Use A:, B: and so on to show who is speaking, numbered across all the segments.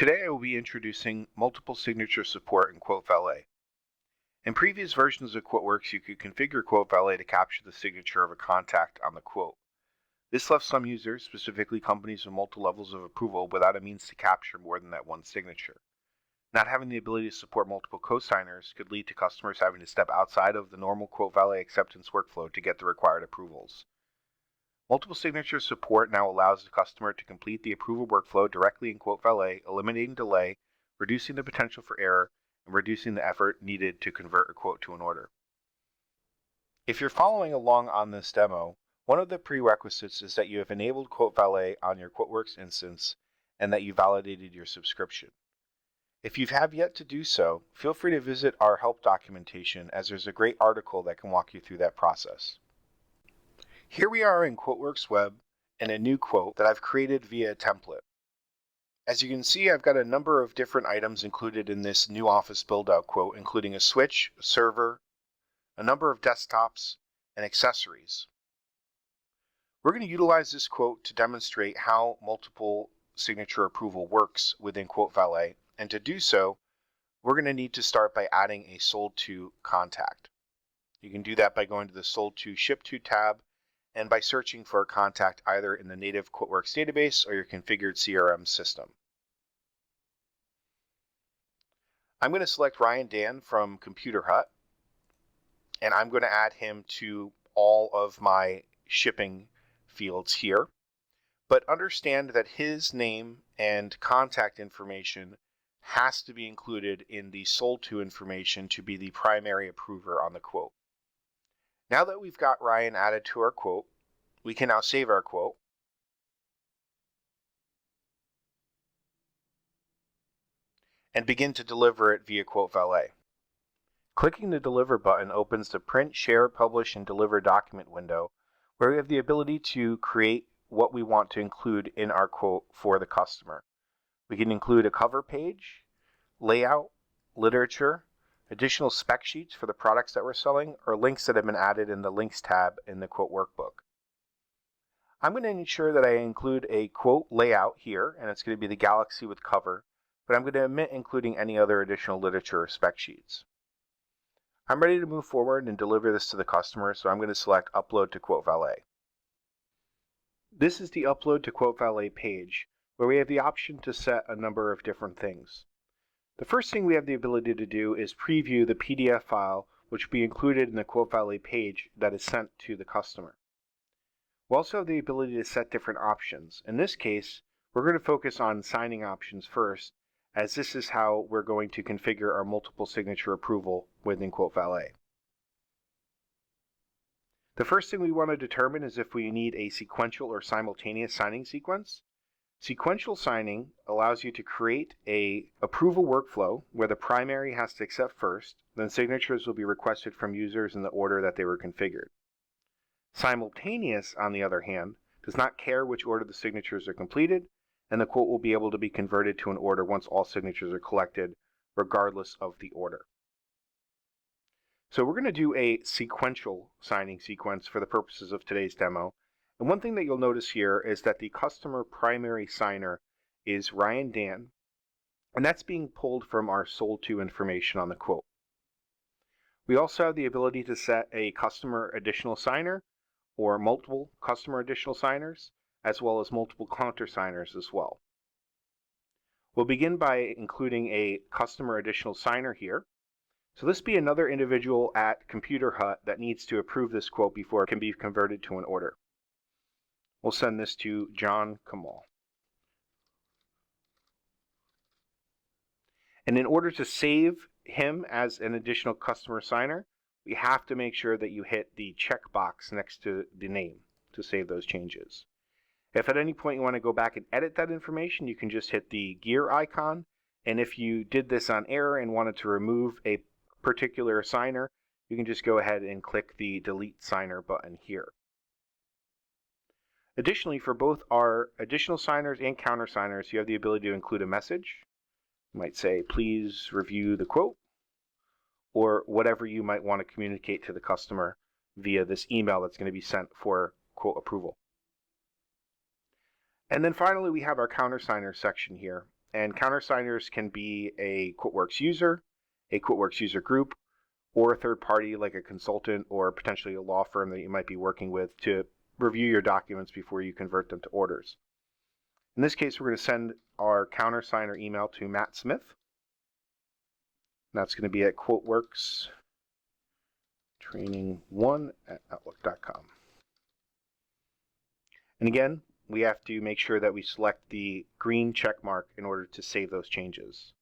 A: Today I will be introducing multiple signature support in QuoteValet. In previous versions of QuoteWerks, you could configure QuoteValet to capture the signature of a contact on the quote. This left some users, specifically companies with multiple levels of approval, without a means to capture more than that one signature. Not having the ability to support multiple cosigners could lead to customers having to step outside of the normal QuoteValet acceptance workflow to get the required approvals. Multiple signature support now allows the customer to complete the approval workflow directly in QuoteValet, eliminating delay, reducing the potential for error, and reducing the effort needed to convert a quote to an order. If you're following along on this demo, one of the prerequisites is that you have enabled QuoteValet on your QuoteWerks instance and that you validated your subscription. If you have yet to do so, feel free to visit our help documentation, as there's a great article that can walk you through that process. Here we are in QuoteWerks Web in a new quote that I've created via a template. As you can see, I've got a number of different items included in this new Office build-out quote, including a switch, a server, a number of desktops, and accessories. We're going to utilize this quote to demonstrate how multiple signature approval works within QuoteValet, and to do so, we're going to need to start by adding a sold to contact. You can do that by going to the sold to ship to tab and by searching for a contact either in the native QuoteWerks database or your configured CRM system. I'm going to select Ryan Dan from Computer Hut, and I'm going to add him to all of my shipping fields here. But understand that his name and contact information has to be included in the sold to information to be the primary approver on the quote. Now that we've got Ryan added to our quote, we can now save our quote. And begin to deliver it via QuoteValet. Clicking the Deliver button opens the Print, Share, Publish, and Deliver document window, where we have the ability to create what we want to include in our quote for the customer. We can include a cover page, layout, literature, additional spec sheets for the products that we're selling, or links that have been added in the Links tab in the quote workbook. I'm going to ensure that I include a quote layout here, and it's going to be the Galaxy with cover, but I'm going to omit including any other additional literature or spec sheets. I'm ready to move forward and deliver this to the customer, so I'm going to select Upload to QuoteValet. This is the Upload to QuoteValet page, where we have the option to set a number of different things. The first thing we have the ability to do is preview the PDF file, which will be included in the QuoteValet page that is sent to the customer. We also have the ability to set different options. In this case, we're going to focus on signing options first, as this is how we're going to configure our multiple signature approval within QuoteValet. The first thing we want to determine is if we need a sequential or simultaneous signing sequence. Sequential signing allows you to create an approval workflow where the primary has to accept first, then signatures will be requested from users in the order that they were configured. Simultaneous, on the other hand, does not care which order the signatures are completed, and the quote will be able to be converted to an order once all signatures are collected, regardless of the order. So we're going to do a sequential signing sequence for the purposes of today's demo. And one thing that you'll notice here is that the customer primary signer is Ryan Dan, and that's being pulled from our sold to information on the quote. We also have the ability to set a customer additional signer or multiple customer additional signers, as well as multiple countersigners as well. We'll begin by including a customer additional signer here. So this be another individual at Computer Hut that needs to approve this quote before it can be converted to an order. We'll send this to John Kamal. And in order to save him as an additional customer signer, we have to make sure that you hit the checkbox next to the name to save those changes. If at any point you want to go back and edit that information, you can just hit the gear icon. And if you did this on error and wanted to remove a particular signer, you can just go ahead and click the Delete Signer button here. Additionally, for both our additional signers and countersigners, you have the ability to include a message. You might say, please review the quote, or whatever you might want to communicate to the customer via this email that's going to be sent for quote approval. And then finally, we have our countersigner section here. and countersigners can be a QuoteWerks user, a QuoteWerks user group, or a third party like a consultant or potentially a law firm that you might be working with to review your documents before you convert them to orders. In this case, we're going to send our countersigner email to Matt Smith. That's going to be at QuoteWerksTraining1@outlook.com. And again, we have to make sure that we select the green check mark in order to save those changes.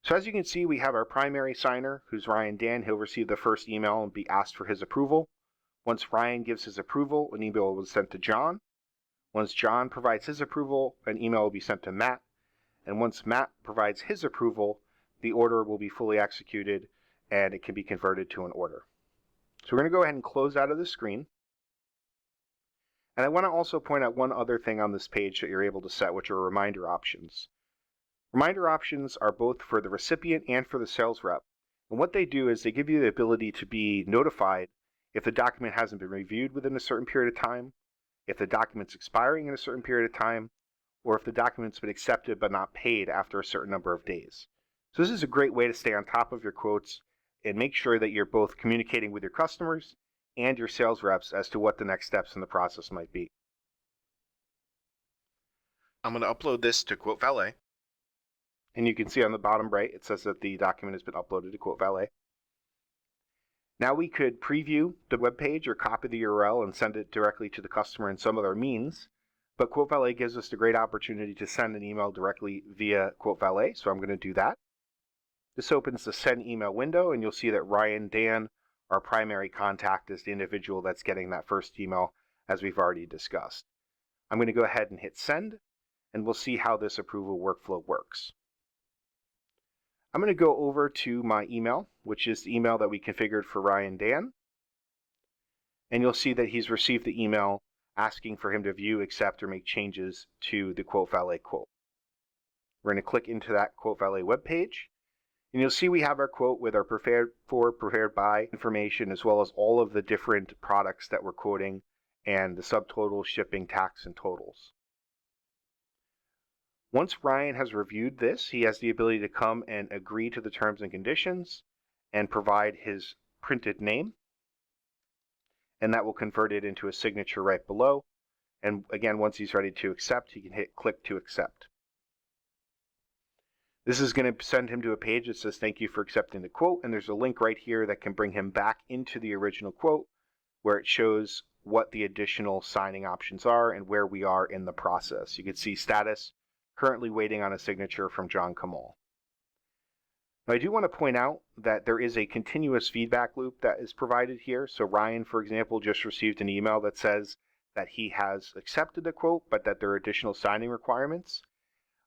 A: So as you can see, we have our primary signer, who's Ryan Dan. He'll receive the first email and be asked for his approval. Once Ryan gives his approval, an email will be sent to John. Once John provides his approval, an email will be sent to Matt. And once Matt provides his approval, the order will be fully executed and it can be converted to an order. So we're going to go ahead and close out of the screen. And I want to also point out one other thing on this page that you're able to set, which are reminder options. Reminder options are both for the recipient and for the sales rep. And what they do is they give you the ability to be notified if the document hasn't been reviewed within a certain period of time, if the document's expiring in a certain period of time, or if the document's been accepted but not paid after a certain number of days. So this is a great way to stay on top of your quotes and make sure that you're both communicating with your customers and your sales reps as to what the next steps in the process might be. I'm going to upload this to QuoteValet. And you can see on the bottom right, it says that the document has been uploaded to QuoteValet. Now we could preview the web page or copy the URL and send it directly to the customer in some other means. But QuoteValet gives us the great opportunity to send an email directly via QuoteValet, so I'm going to do that. This opens the send email window, and you'll see that Ryan Dan, our primary contact, is the individual that's getting that first email, as we've already discussed. I'm going to go ahead and hit send, and we'll see how this approval workflow works. I'm going to go over to my email, which is the email that we configured for Ryan Dan. And you'll see that he's received the email asking for him to view, accept, or make changes to the QuoteValet quote. We're going to click into that QuoteValet web page. And you'll see we have our quote with our prepared for, prepared by information, as well as all of the different products that we're quoting and the subtotal, shipping, tax, and totals. Once Ryan has reviewed this, he has the ability to come and agree to the terms and conditions and provide his printed name. And that will convert it into a signature right below. And again, once he's ready to accept, he can hit click to accept. This is going to send him to a page that says thank you for accepting the quote, and there's a link right here that can bring him back into the original quote where it shows what the additional signing options are and where we are in the process. You can see status, currently waiting on a signature from John Kamal. Now, I do want to point out that there is a continuous feedback loop that is provided here. So Ryan, for example, just received an email that says that he has accepted the quote, but that there are additional signing requirements.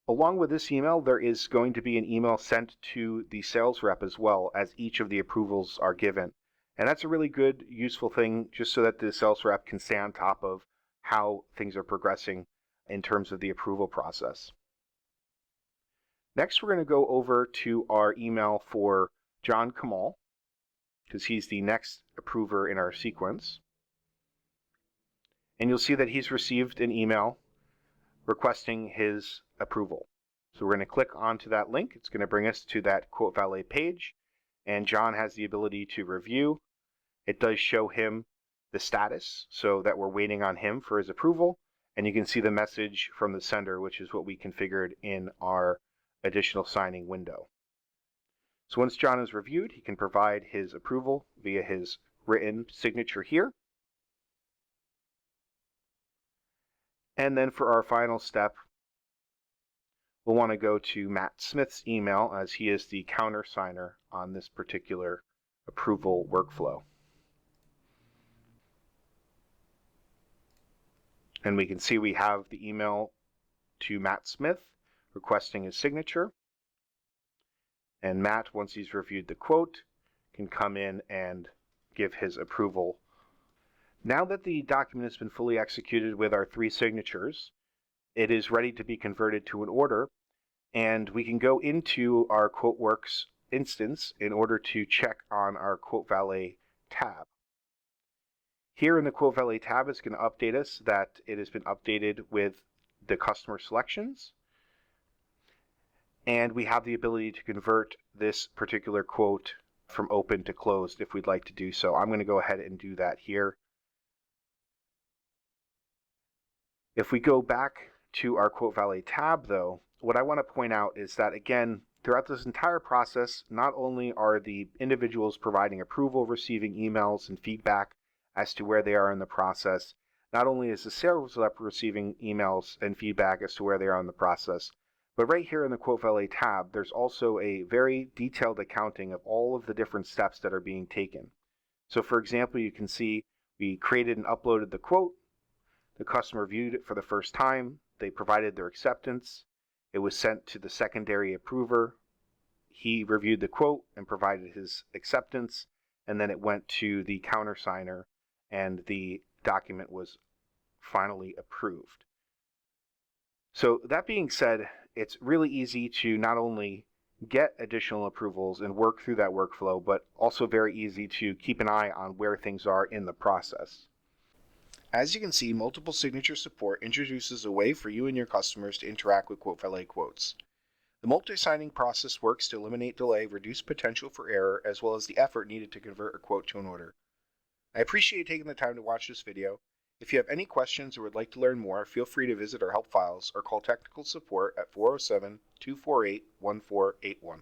A: Along with this email, there is going to be an email sent to the sales rep as well as each of the approvals are given. And that's a really good, useful thing just so that the sales rep can stay on top of how things are progressing in terms of the approval process. Next, we're going to go over to our email for John Kamal, because he's the next approver in our sequence. And you'll see that he's received an email requesting his approval. So we're going to click onto that link. It's going to bring us to that QuoteValet page, and John has the ability to review. It does show him the status, so that we're waiting on him for his approval, and you can see the message from the sender, which is what we configured in our additional signing window. So once John has reviewed, he can provide his approval via his written signature here. And then for our final step, we'll want to go to Matt Smith's email, as he is the countersigner on this particular approval workflow. And we can see we have the email to Matt Smith requesting his signature. And Matt, once he's reviewed the quote, can come in and give his approval. Now that the document has been fully executed with our 3 signatures, it is ready to be converted to an order, and we can go into our QuoteWerks instance in order to check on our QuoteValet tab. Here in the QuoteValet tab, it's going to update us that it has been updated with the customer selections. And we have the ability to convert this particular quote from open to closed if we'd like to do so. I'm going to go ahead and do that here. If we go back to our QuoteValet tab, though, what I want to point out is that, again, throughout this entire process, not only are the individuals providing approval receiving emails and feedback as to where they are in the process, not only is the sales rep receiving emails and feedback as to where they are in the process, but right here in the QuoteValet tab, there's also a very detailed accounting of all of the different steps that are being taken. So for example, you can see we created and uploaded the quote, the customer viewed it for the first time, they provided their acceptance, it was sent to the secondary approver, he reviewed the quote and provided his acceptance, and then it went to the countersigner and the document was finally approved. So that being said, it's really easy to not only get additional approvals and work through that workflow, but also very easy to keep an eye on where things are in the process. As you can see, Multiple Signature Support introduces a way for you and your customers to interact with QuoteValet quotes. The multi-signing process works to eliminate delay, reduce potential for error, as well as the effort needed to convert a quote to an order. I appreciate you taking the time to watch this video. If you have any questions or would like to learn more, feel free to visit our help files or call technical support at 407-248-1481.